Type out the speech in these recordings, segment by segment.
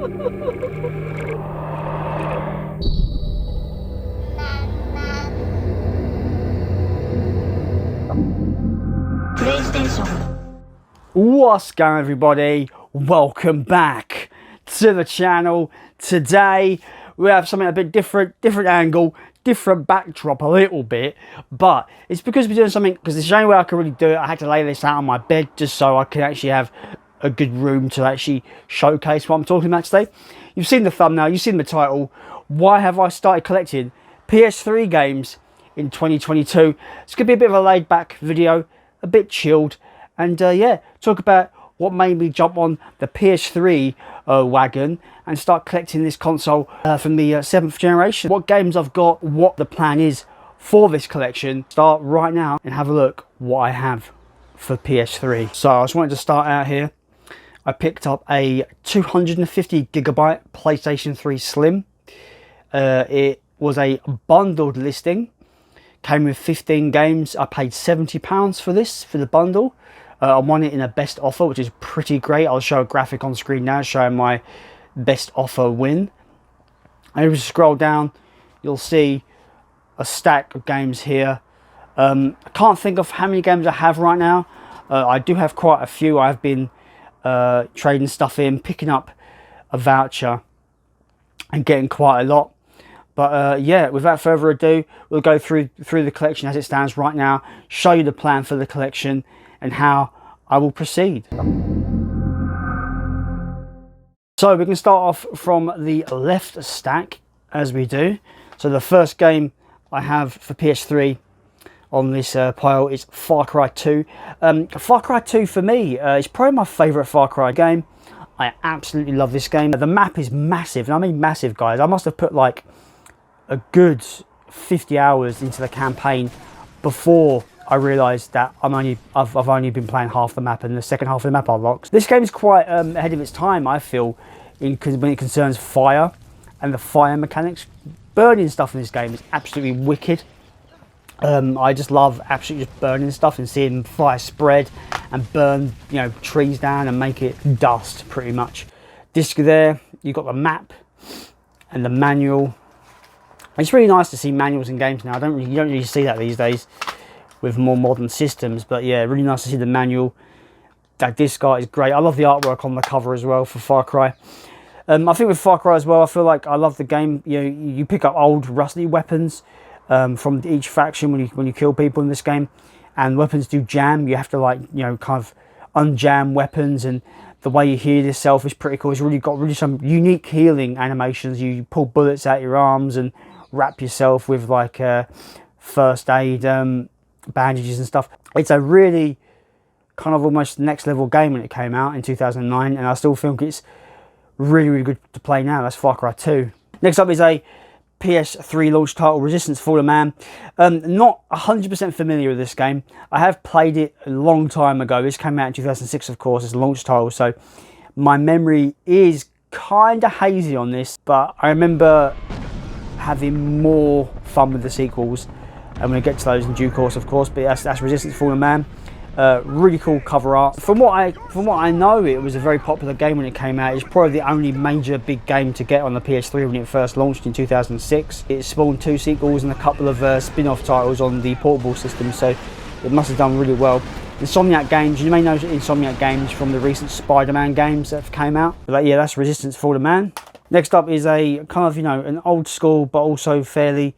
PlayStation. What's going on, everybody? Welcome back to the channel. Today we have something a bit different angle, different backdrop a little bit, but it's because we're doing something, because there's the only way I can really do it. I had to lay this out on my bed just so I can actually have a good room to actually showcase what I'm talking about today. You've seen the thumbnail, you've seen the title. Why have I started collecting PS3 games in 2022? It's going to be a bit of a laid back video, a bit chilled, and yeah, talk about what made me jump on the PS3 wagon and start collecting this console from the 7th generation. What games I've got, what the plan is for this collection. Start right now and have a look what I have for PS3. So I just wanted to start out here. I picked up a 250GB PlayStation 3 Slim. It was a bundled listing. Came with 15 games. I paid £70 for this, for the bundle. I won it in a best offer, which is pretty great. I'll show a graphic on screen now showing my best offer win. And if you scroll down, you'll see a stack of games here. I can't think of how many games I have right now. I do have quite a few. I've been trading stuff in, picking up a voucher and getting quite a lot. But yeah, without further ado, we'll go through the collection as it stands right now, show you the plan for the collection and how I will proceed. So we can start off from the left stack as we do. So the first game I have for PS3 on this pile is Far Cry 2. Far Cry 2 for me is probably my favourite Far Cry game. I absolutely love this game. The map is massive, and I mean massive, guys. I must have put like a good 50 hours into the campaign before I realised that I've only been playing half the map, and the second half of the map unlocks. This game is quite ahead of its time, I feel, when it concerns fire and the fire mechanics. Burning stuff in this game is absolutely wicked. I just love absolutely just burning stuff and seeing fire spread and burn, you know, trees down and make it dust pretty much. Disc there, you've got the map and the manual. It's really nice to see manuals in games now. You don't really see that these days with more modern systems, but yeah, really nice to see the manual. That disc art is great. I love the artwork on the cover as well for Far Cry. I think with Far Cry as well, I feel like I love the game. You know, you pick up old rusty weapons from each faction when you kill people in this game, and weapons do jam. You have to, like, you know, kind of unjam weapons, and the way you heal yourself is pretty cool. It's really got some unique healing animations. You pull bullets out your arms and wrap yourself with like first aid bandages and stuff. It's a really kind of almost next level game when it came out in 2009, and I still think it's really good to play now. That's Far Cry 2. Next up is a PS3 launch title, Resistance: Fall of Man. Not 100% familiar with this game. I have played it a long time ago. This came out in 2006, of course. It's a launch title, so my memory is kind of hazy on this, but I remember having more fun with the sequels. I'm going to get to those in due course, of course, but that's Resistance: Fall of Man. Really cool cover art. From what I know, it was a very popular game when it came out. It's probably the only major big game to get on the PS3 when it first launched in 2006. It spawned 2 sequels and a couple of spin-off titles on the portable system, so it must have done really well. Insomniac Games, you may know Insomniac Games from the recent Spider-Man games that have came out. But yeah, that's Resistance: Fall of Man. Next up is a kind of, you know, an old school but also fairly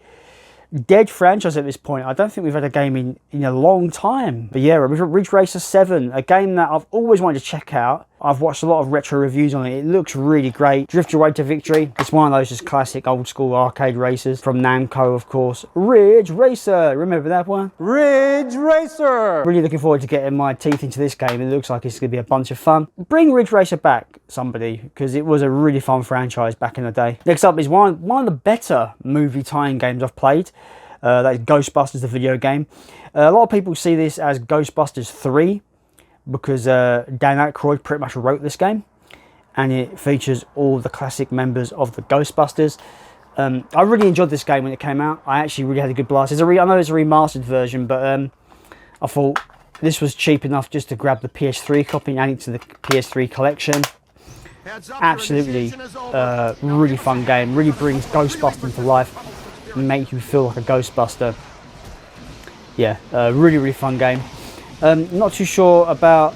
dead franchise at this point. I don't think we've had a game in a long time. But yeah, Ridge Racer 7, a game that I've always wanted to check out. I've watched a lot of retro reviews on it. It looks really great. Drift Your Way to Victory. It's one of those just classic old school arcade racers from Namco, of course. Ridge Racer, remember that one? Ridge Racer! Really looking forward to getting my teeth into this game. It looks like it's going to be a bunch of fun. Bring Ridge Racer back, somebody, because it was a really fun franchise back in the day. Next up is one of the better movie tie-in games I've played. That's Ghostbusters, the video game. A lot of people see this as Ghostbusters 3 because Dan Aykroyd pretty much wrote this game, and it features all the classic members of the Ghostbusters. I really enjoyed this game when it came out. I actually really had a good blast. I know it's a remastered version, but I thought this was cheap enough just to grab the PS3 copy and add it to the PS3 collection. Absolutely really fun game. Really brings Ghostbusting to life and make you feel like a Ghostbuster. Yeah, really fun game. Not too sure about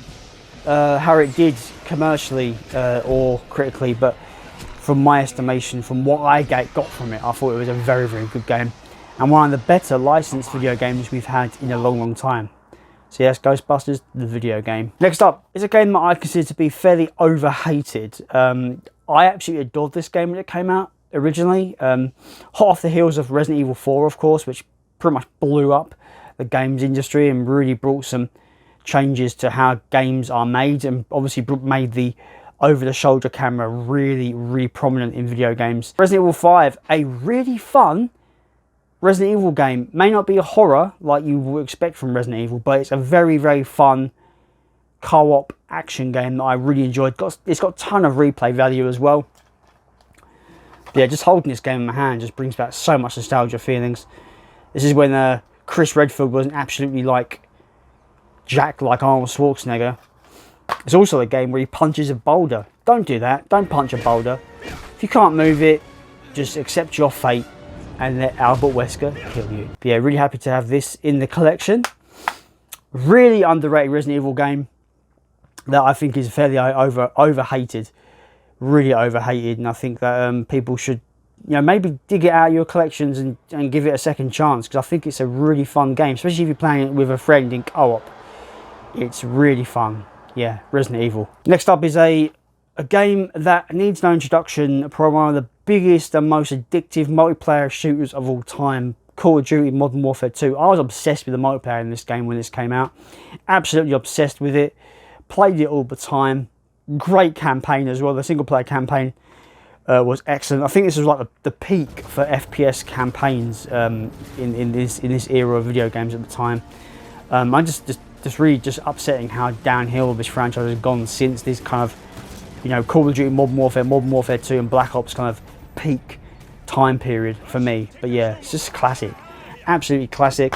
how it did commercially or critically, but from my estimation, from what I got from it, I thought it was a very good game and one of the better licensed video games we've had in a long time. So yes, Ghostbusters, the video game. Next up is a game that I consider to be fairly overhated. I absolutely adored this game when it came out originally. Hot off the heels of Resident Evil 4, of course, which pretty much blew up the games industry and really brought some changes to how games are made, and obviously made the over-the-shoulder camera really prominent in video games. Resident Evil 5, a really fun Resident Evil game. May not be a horror like you would expect from Resident Evil, but it's a very fun co-op action game that I really enjoyed. It's got a ton of replay value as well. Yeah, just holding this game in my hand just brings back so much nostalgia feelings. This is when Chris Redfield wasn't absolutely like jacked like Arnold Schwarzenegger. It's also a game where he punches a boulder. Don't do that. Don't punch a boulder. If you can't move it, just accept your fate and let Albert Wesker kill you. But yeah, really happy to have this in the collection. Really underrated Resident Evil game that I think is fairly overhated. Really overhated, and I think that people should, you know, maybe dig it out of your collections and give it a second chance, because I think it's a really fun game, especially if you're playing it with a friend in co-op. It's really fun. Yeah, Resident Evil. Next up is a game that needs no introduction, probably one of the biggest and most addictive multiplayer shooters of all time, Call of Duty Modern Warfare 2. I was obsessed with the multiplayer in this game when this came out. Absolutely obsessed with it. Played it all the time. Great campaign as well. The single player campaign was excellent. I think this was like the peak for FPS campaigns in this era of video games at the time. I just really upsetting how downhill this franchise has gone since this kind of, you know, Call of Duty Modern Warfare 2 and Black Ops kind of peak time period for me. But yeah, it's just classic, absolutely classic.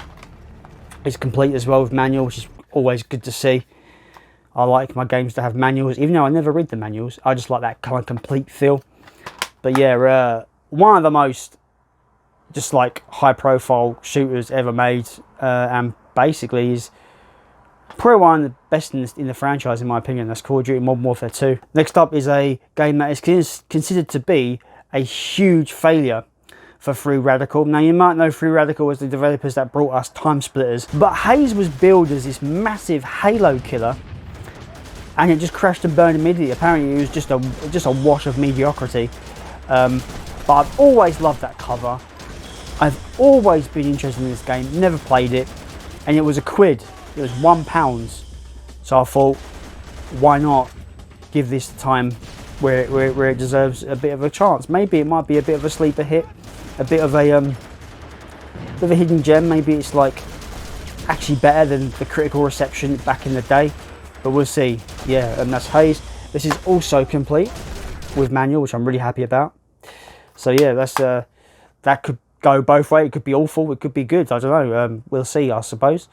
It's complete as well with manual, which is always good to see. I like my games to have manuals, even though I never read the manuals. I just like that kind of complete feel. But yeah, one of the most just like high profile shooters ever made, and basically is probably one of the best in the franchise in my opinion. That's Call of Duty Modern Warfare 2. Next up is a game that is considered to be a huge failure for Free Radical. Now you might know Free Radical as the developers that brought us Time Splitters, but Haze was billed as this massive Halo killer, and it just crashed and burned immediately. Apparently it was just a wash of mediocrity. But I've always loved that cover. I've always been interested in this game, never played it, and it was £1. It was £1. So I thought, why not give this the time where it deserves a bit of a chance. Maybe it might be a bit of a sleeper hit, a bit of a hidden gem. Maybe it's like actually better than the critical reception back in the day, but we'll see. Yeah, and that's Haze. This is also complete with manual, which I'm really happy about. So yeah, that's that could go both ways. It could be awful, it could be good. I don't know. We'll see, I suppose.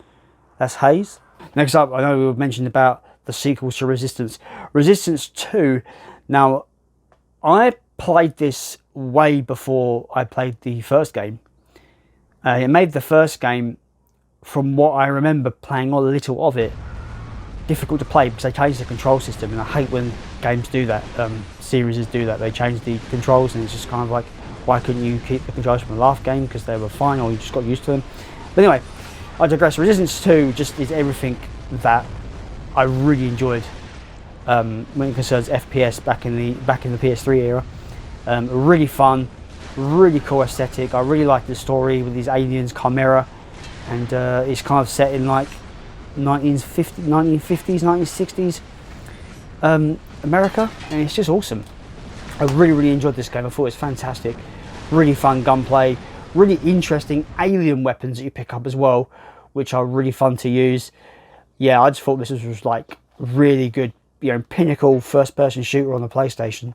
That's Haze. Next up, I know we mentioned about the sequels to Resistance. Resistance 2. Now, I played this way before I played the first game. It made the first game, from what I remember playing a little of it, difficult to play because they changed the control system, and I hate when games do that, series do that. They change the controls, and it's just kind of like, why couldn't you keep the controls from the last game because they were fine, or you just got used to them? But anyway, I digress. Resistance 2 just is everything that I really enjoyed when it concerns FPS back in the PS3 era. Really fun, really cool aesthetic. I really like the story with these aliens, Chimera, and it's kind of set in like 1950s, 1960s America, and it's just awesome. I really enjoyed this game. I thought it was fantastic. Really fun gunplay, really interesting alien weapons that you pick up as well, which are really fun to use. Yeah, I just thought this was like really good, you know, pinnacle first-person shooter on the PlayStation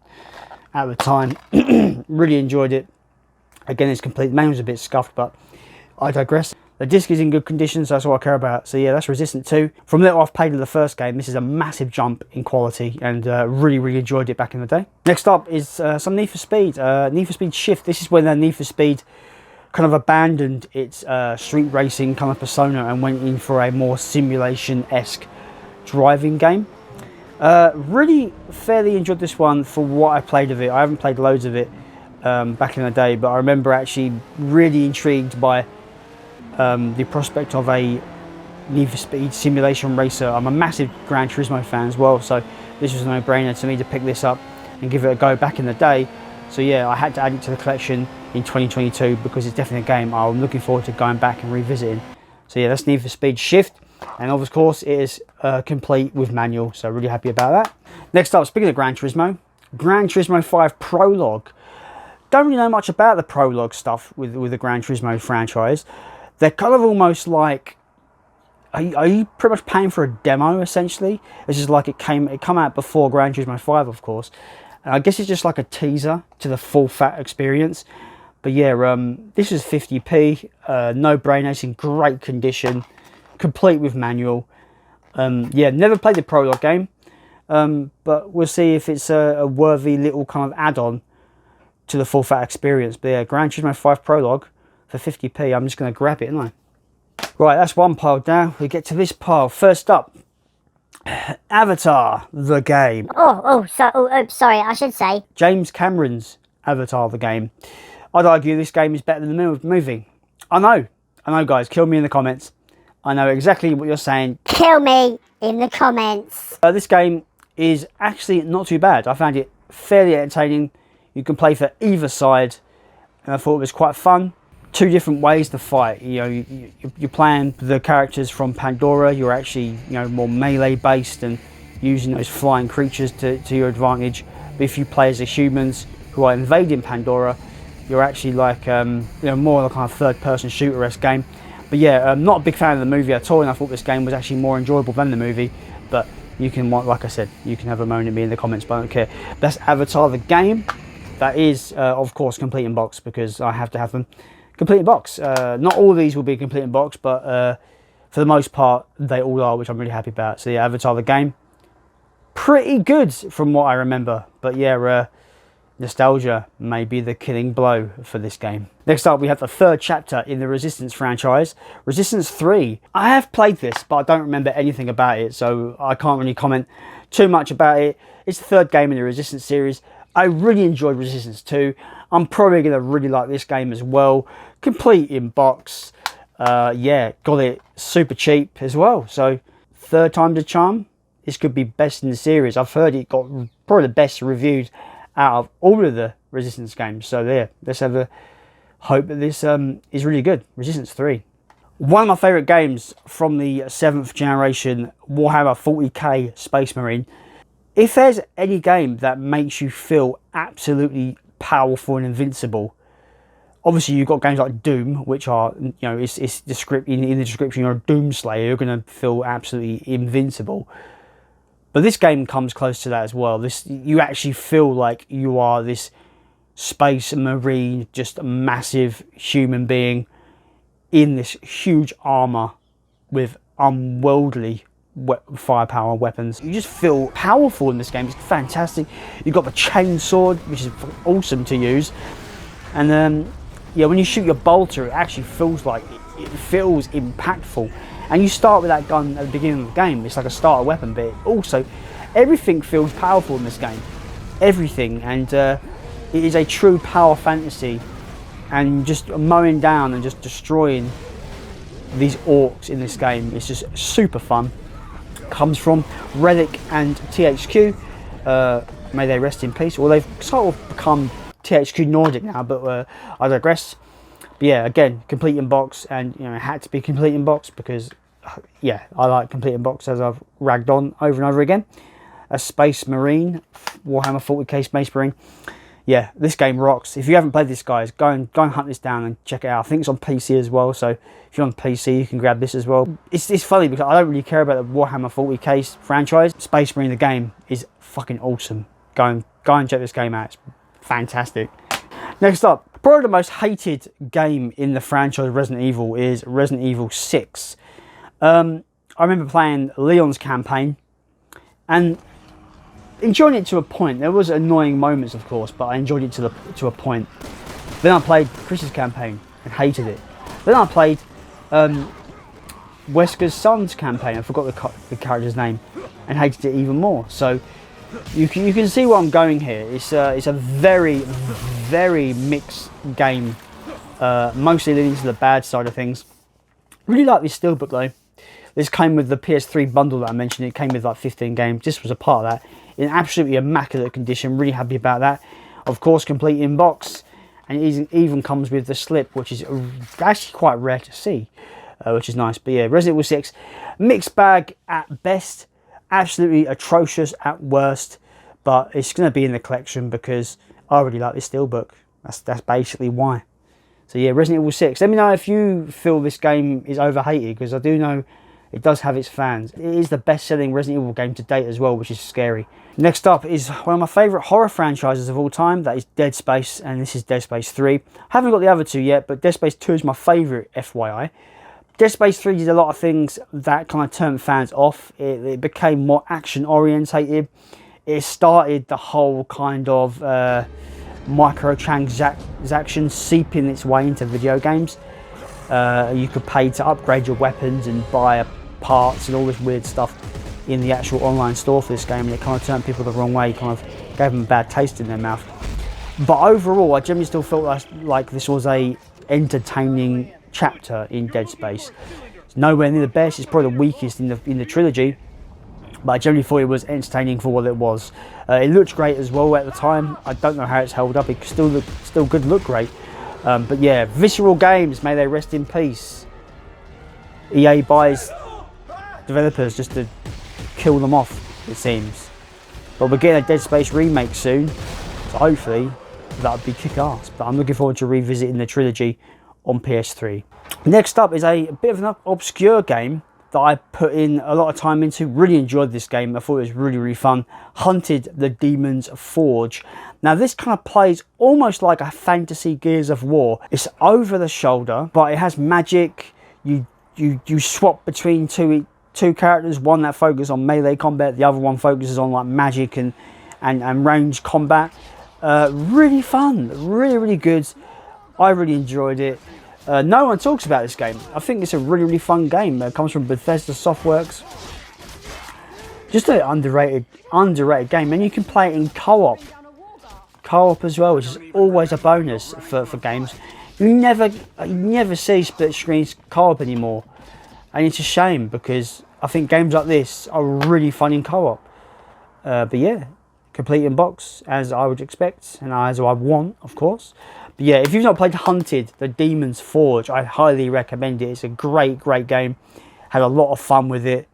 at the time. Really enjoyed it. Again, it's complete. The manual's a bit scuffed, but I digress. The disc is in good condition, so that's all I care about. So yeah, that's Resistance 2. From there, I've played the first game. This is a massive jump in quality, and really enjoyed it back in the day. Next up is some Need for Speed. Need for Speed Shift. This is when Need for Speed kind of abandoned its street racing kind of persona and went in for a more simulation-esque driving game. Really fairly enjoyed this one for what I played of it. I haven't played loads of it back in the day, but I remember actually really intrigued by the prospect of a Need for Speed simulation racer. I'm a massive Gran Turismo fan as well, so this was a no-brainer to me to pick this up and give it a go back in the day. So yeah, I had to add it to the collection in 2022 because it's definitely a game I'm looking forward to going back and revisiting. So yeah, that's Need for Speed Shift, and of course it is complete with manual, so really happy about that. Next up, speaking of Gran Turismo 5 Prologue. Don't really know much about the Prologue stuff with the Gran Turismo franchise. They're kind of almost like, are you pretty much paying for a demo essentially? It's just like it come out before Gran Turismo 5, of course. And I guess it's just like a teaser to the full fat experience. But yeah, this is 50p, no brainer. It's in great condition, complete with manual. Yeah, never played the Prologue game, but we'll see if it's a worthy little kind of add-on to the full fat experience. But yeah, Gran Turismo 5 Prologue for 50p. I'm just going to grab it, aren't I? Right, that's one pile down. We get to this pile. First up, Avatar the game. Sorry, I should say James Cameron's Avatar the game. I'd argue this game is better than the movie. I know, guys. Kill me in the comments. I know exactly what you're saying. Kill me in the comments. This game is actually not too bad. I found it fairly entertaining. You can play for either side, and I thought it was quite fun. Two different ways to fight. You know, you're playing the characters from Pandora. You're actually, you know, more melee based and using those flying creatures to your advantage. But if you play as the humans who are invading Pandora, you're actually like, you know, more like a kind of third-person shooter-esque game. But yeah, I'm not a big fan of the movie at all, and I thought this game was actually more enjoyable than the movie. But you can, like I said, you can have a moan at me in the comments, but I don't care. That's Avatar the game. That is, of course, complete in box, because I have to have them complete in box. Not all of these will be complete in box, but for the most part, they all are, which I'm really happy about. So yeah, Avatar the game, pretty good from what I remember. But yeah, nostalgia may be the killing blow for this game. Next up, we have the third chapter in the Resistance franchise, Resistance 3. I have played this, but I don't remember anything about it, so I can't really comment too much about it. It's the third game in the Resistance series. I really enjoyed Resistance 2. I'm probably going to really like this game as well. Complete in box. Yeah, got it super cheap as well. So, third time's a charm. This could be best in the series. I've heard it got probably the best reviewed out of all of the Resistance games. So there, let's have a hope that this is really good. Resistance 3. One of my favourite games from the 7th generation Warhammer 40k Space Marine. If there's any game that makes you feel absolutely powerful and invincible, obviously you've got games like Doom, which are, you know, it's in the description, you're a Doom Slayer, you're going to feel absolutely invincible. But this game comes close to that as well. You actually feel like you are this space marine, just a massive human being in this huge armor with unworldly firepower weapons. You just feel powerful in this game. It's fantastic. You've got the chain sword, which is awesome to use. And yeah, when you shoot your bolter, it actually feels like it feels impactful. And you start with that gun at the beginning of the game. It's like a starter weapon, but also everything feels powerful in this game. Everything. And it is a true power fantasy. And just mowing down and just destroying these orcs in this game is just super fun. Comes from Relic and THQ. May they rest in peace. Well, they've sort of become THQ Nordic now, but I digress. But yeah, again, complete in box, and you know, it had to be complete in box because, yeah, I like complete in box, as I've ragged on over and over again. A Space Marine, Warhammer 40k Space Marine. Yeah, this game rocks. If you haven't played this, guys, go and hunt this down and check it out. I think it's on PC as well, so if you're on PC, you can grab this as well. It's funny because I don't really care about the Warhammer 40k franchise. Space Marine the game is fucking awesome. Go and check this game out. It's fantastic. Next up, Probably the most hated game in the franchise Resident Evil is Resident Evil 6. I remember playing Leon's campaign and enjoying it to a point. There was annoying moments, of course, but I enjoyed it to a point. Then I played Chris's campaign and hated it. Then I played Wesker's son's campaign. I forgot the character's name and hated it even more. So you can see where I'm going here. It's a very, very mixed game, mostly leaning to the bad side of things. Really like this steelbook though. This came with the PS3 bundle that I mentioned. It came with like 15 games. This was a part of that. In absolutely immaculate condition. Really happy about that. Of course, complete in box, and it even comes with the slip, which is actually quite rare to see, which is nice. But yeah, Resident Evil 6, mixed bag at best, absolutely atrocious at worst. But it's going to be in the collection because I really like this steelbook. That's basically why. So yeah, Resident Evil 6. Let me know if you feel this game is overhated, because I do know it does have its fans. It is the best-selling Resident Evil game to date as well, which is scary. Next up is one of my favourite horror franchises of all time. That is Dead Space, and this is Dead Space 3. I haven't got the other two yet, but Dead Space 2 is my favourite, FYI. Dead Space 3 did a lot of things that kind of turned fans off. It became more action-orientated. It started the whole kind of microtransaction seeping its way into video games. You could pay to upgrade your weapons and buy parts and all this weird stuff in the actual online store for this game, and it kind of turned people the wrong way, kind of gave them a bad taste in their mouth. But overall, I generally still felt like this was a entertaining chapter in Dead Space. It's nowhere near the best. It's probably the weakest in the trilogy, but I generally thought it was entertaining for what it was. It looked great as well at the time. I don't know how it's held up. It still could look great. But yeah, Visceral Games, may they rest in peace. EA buys developers just to kill them off, it seems. But we're getting a Dead Space remake soon, so hopefully that would be kick-ass. But I'm looking forward to revisiting the trilogy on PS3. Next up is a bit of an obscure game that I put in a lot of time into. Really enjoyed this game. I thought it was really, really fun. Hunted the Demon's Forge. Now this kind of plays almost like a fantasy Gears of War. It's over the shoulder, but it has magic. You swap between two characters, one that focuses on melee combat, the other one focuses on like magic and range combat. Really fun, really good. I really enjoyed it. No one talks about this game. I think it's a really, really fun game. It comes from Bethesda Softworks. Just an underrated game, and you can play it in co-op as well, which is always a bonus for games. You never see split screens co-op anymore, and it's a shame because I think games like this are really fun in co-op. But yeah, complete in box as I would expect and as I want, of course. But yeah, if you've not played Hunted the Demon's Forge, I highly recommend it. It's a great game. Had a lot of fun with it,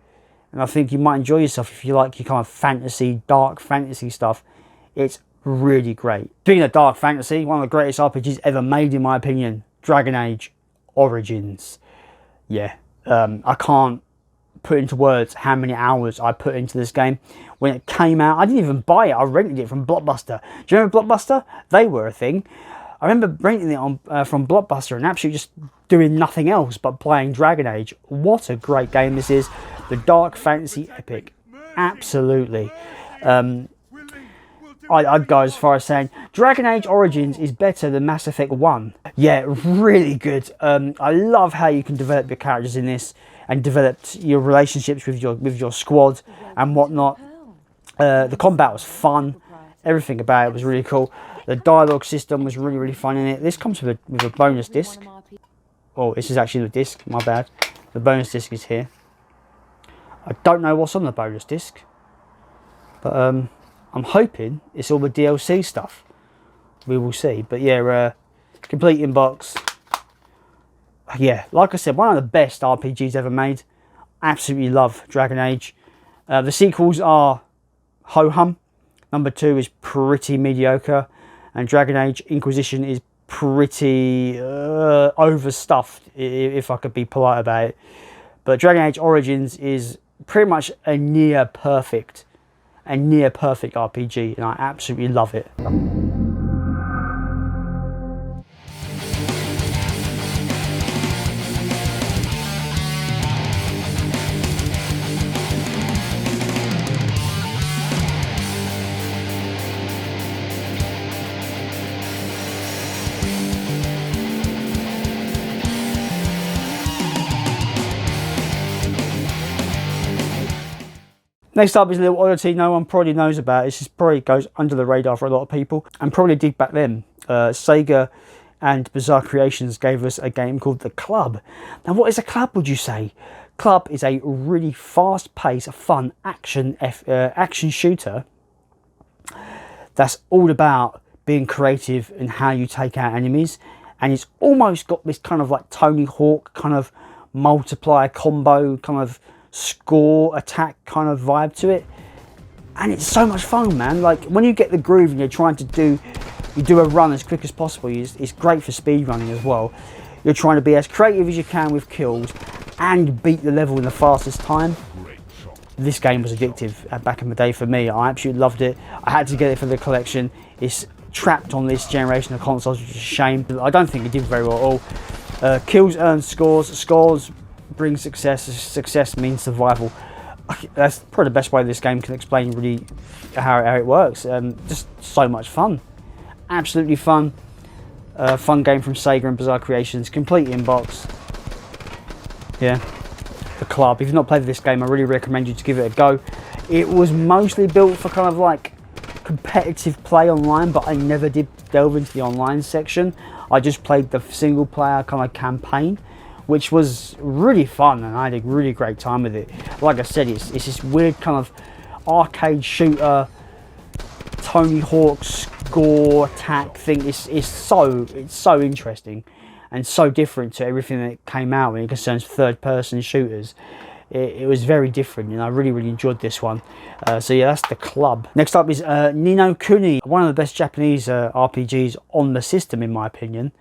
and I think you might enjoy yourself if you like your kind of fantasy, dark fantasy stuff. It's really great. Speaking of dark fantasy, one of the greatest RPGs ever made in my opinion, Dragon Age Origins. Yeah, I can't put into words how many hours I put into this game. When it came out, I didn't even buy it. I rented it from Blockbuster. Do you remember Blockbuster? They were a thing. I remember renting it from Blockbuster and absolutely just doing nothing else but playing Dragon Age. What a great game this is. The dark fantasy epic. Absolutely. I'd go as far as saying Dragon Age Origins is better than Mass Effect 1. Yeah, really good. I love how you can develop your characters in this and develop your relationships with your squad and whatnot. The combat was fun. Everything about it was really cool. The dialogue system was really, really fun in it. This comes with a bonus disc. Oh, this is actually the disc, my bad. The bonus disc is here. I don't know what's on the bonus disc, but I'm hoping it's all the DLC stuff. We will see. But yeah, complete in box. Yeah, like I said, one of the best RPGs ever made. Absolutely love Dragon Age. The sequels are ho-hum. Number 2 is pretty mediocre. And Dragon Age Inquisition is pretty overstuffed, if I could be polite about it. But Dragon Age Origins is pretty much a near perfect RPG, and I absolutely love it. Next up is a little oddity no one probably knows about. This probably goes under the radar for a lot of people, and probably did back then. Sega and Bizarre Creations gave us a game called The Club. Now, what is a club, would you say? Club is a really fast-paced, fun action shooter that's all about being creative in how you take out enemies, and it's almost got this kind of like Tony Hawk kind of multiplier combo kind of score attack kind of vibe to it, and it's so much fun, man. Like when you get the groove and you're trying to do a run as quick as possible, it's great for speed running as well. You're trying to be as creative as you can with kills and beat the level in the fastest time. This game was addictive back in the day for me. I absolutely loved it. I had to get it for the collection. It's trapped on this generation of consoles, which is a shame. I don't think it did very well at all. Kills earn scores. Scores bring success. Success means survival. That's probably the best way this game can explain really how it works. Just so much fun. Absolutely fun. Fun game from Sega and Bizarre Creations. Complete inbox. Yeah. The Club. If you've not played this game, I really recommend you to give it a go. It was mostly built for kind of like competitive play online, but I never did delve into the online section. I just played the single player kind of campaign, which was really fun, and I had a really great time with it. Like I said, it's this weird kind of arcade shooter, Tony Hawk score attack thing. It's so interesting and so different to everything that came out when it concerns third-person shooters. It was very different, and I really enjoyed this one. So yeah, that's The Club. Next up is Ni no Kuni, one of the best Japanese RPGs on the system, in my opinion.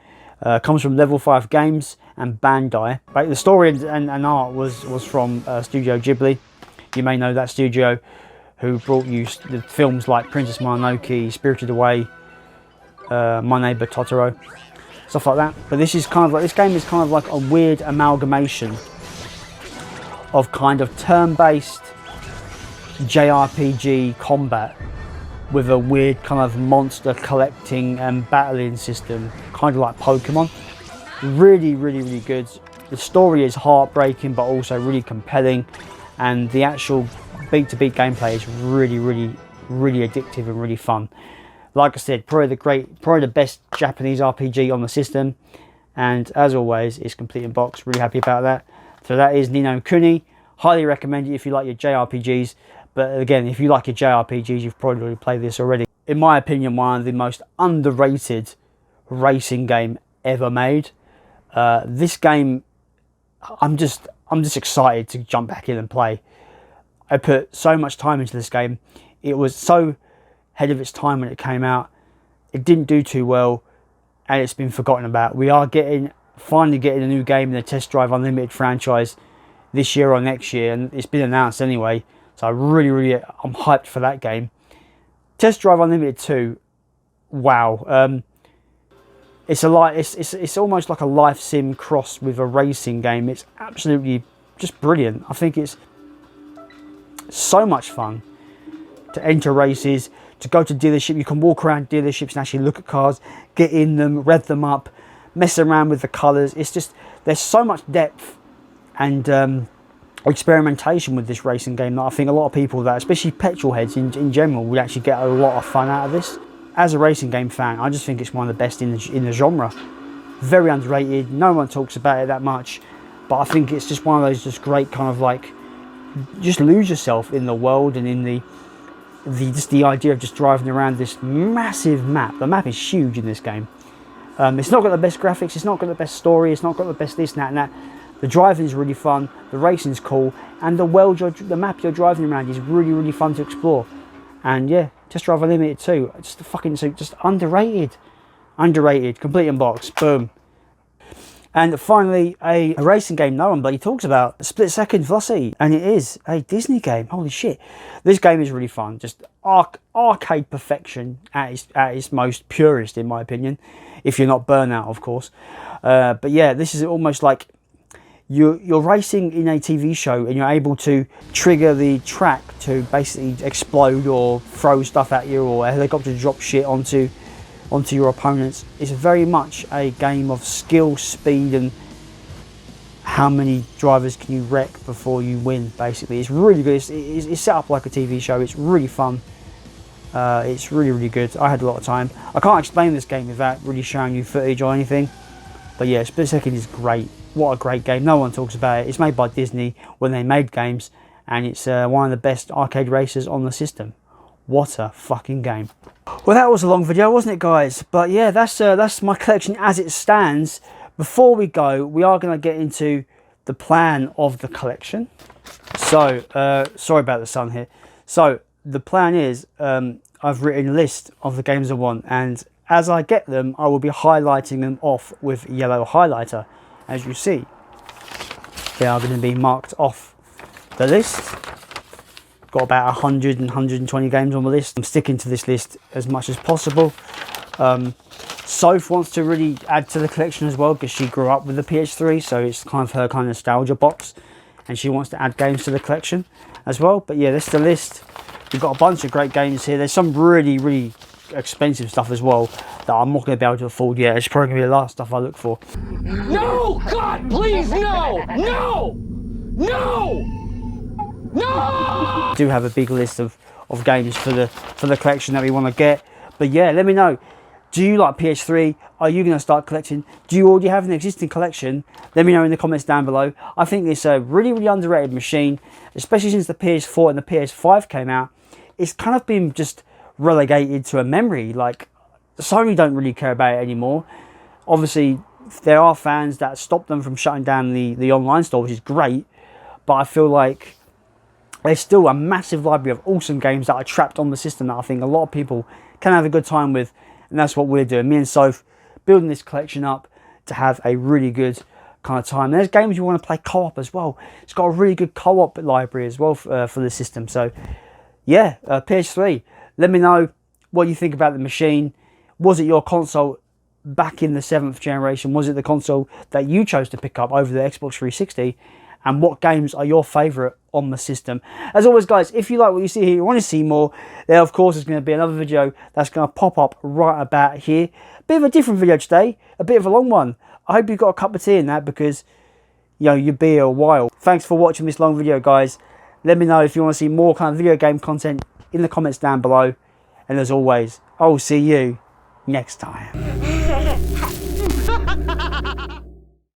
Comes from Level 5 Games and Bandai. But the story and art was from Studio Ghibli. You may know that studio, who brought you the films like Princess Mononoke, Spirited Away, My Neighbor Totoro, stuff like that. But this game is kind of like a weird amalgamation of kind of turn-based JRPG combat with a weird kind of monster collecting and battling system, kind of like Pokemon. Really good. The story is heartbreaking but also really compelling, and the actual beat-to-beat gameplay is really addictive and really fun. Like I said, probably the best Japanese RPG on the system, and as always, it's complete in box. Really happy about that. So that is Ni no Kuni. Highly recommend it if you like your JRPGs. But again, if you like your JRPGs, you've probably already played this already. In my opinion, one of the most underrated racing game ever made. This game, I'm just excited to jump back in and play. I put so much time into this game. It was so ahead of its time when it came out. It didn't do too well, and it's been forgotten about. We are finally getting a new game in the Test Drive Unlimited franchise this year or next year, and it's been announced anyway. So I'm hyped for that game. Test Drive Unlimited 2, wow. It's almost like a life sim crossed with a racing game. It's absolutely just brilliant. I think it's so much fun to enter races, to go to dealership. You can walk around dealerships and actually look at cars, get in them, rev them up, mess around with the colours. It's just, there's so much depth and experimentation with this racing game that I think a lot of people, that especially petrol heads in general, would actually get a lot of fun out of this. As a racing game fan, I just think it's one of the best in the genre. Very underrated. No one talks about it that much, but I think it's just one of those just great kind of like, just lose yourself in the world and in the idea of just driving around this massive map. The map is huge in this game. It's not got the best graphics, it's not got the best story, it's not got the best this and that. The driving is really fun, the racing's cool, and the map you're driving around is really fun to explore. And yeah, Test Drive Unlimited 2, just underrated, complete in box, boom. And finally, a racing game no one bloody talks about, Split Second Velocity, and it is a Disney game. Holy shit! This game is really fun, just arcade perfection at its most purest, in my opinion. If you're not Burnout, of course. But yeah, this is almost like you're racing in a TV show, and you're able to trigger the track to basically explode or throw stuff at you, or a helicopter drop shit onto your opponents. It's very much a game of skill, speed, and how many drivers can you wreck before you win. Basically, it's really good. It's set up like a TV show. It's really fun. It's really good. I had a lot of time. I can't explain this game without really showing you footage or anything, but yeah, Split Second is great. What a great game. No one talks about it. It's made by Disney when they made games, and it's one of the best arcade racers on the system. What a fucking game. Well, that was a long video, wasn't it, guys? But yeah, that's my collection as it stands. Before we go, we are going to get into the plan of the collection. So, sorry about the sun here. So, the plan is, I've written a list of the games I want, and as I get them, I will be highlighting them off with yellow highlighter. As you see, they are going to be marked off the list. Got about 100 and 120 games on the list. I'm sticking to this list as much as possible. Soph wants to really add to the collection as well, because she grew up with the PS3, so it's kind of her kind of nostalgia box, and she wants to add games to the collection as well. But yeah, this is the list. We've got a bunch of great games here. There's some really expensive stuff as well that I'm not going to be able to afford yet. It's probably going to be the last stuff I look for. No! God, please, no! No! No! No! I do have a big list of games for the collection that we want to get. But yeah, let me know. Do you like PS3? Are you going to start collecting? Do you already have an existing collection? Let me know in the comments down below. I think it's a really underrated machine, especially since the PS4 and the PS5 came out. It's kind of been just relegated to a memory. Like, Sony don't really care about it anymore. Obviously, there are fans that stop them from shutting down the online store, which is great. But I feel like there's still a massive library of awesome games that are trapped on the system that I think a lot of people can have a good time with. And that's what we're doing. Me and Soph building this collection up to have a really good kind of time. And there's games you want to play co-op as well. It's got a really good co-op library as well for the system. So yeah, PS3. Let me know what you think about the machine. Was it your console back in the 7th generation? Was it the console that you chose to pick up over the Xbox 360? And what games are your favourite on the system? As always, guys, if you like what you see here, you want to see more, there of course is going to be another video that's going to pop up right about here. A bit of a different video today, a bit of a long one. I hope you've got a cup of tea in that, because you know you'll be here a while. Thanks for watching this long video, guys. Let me know if you want to see more kind of video game content in the comments down below. And as always, I will see you next time.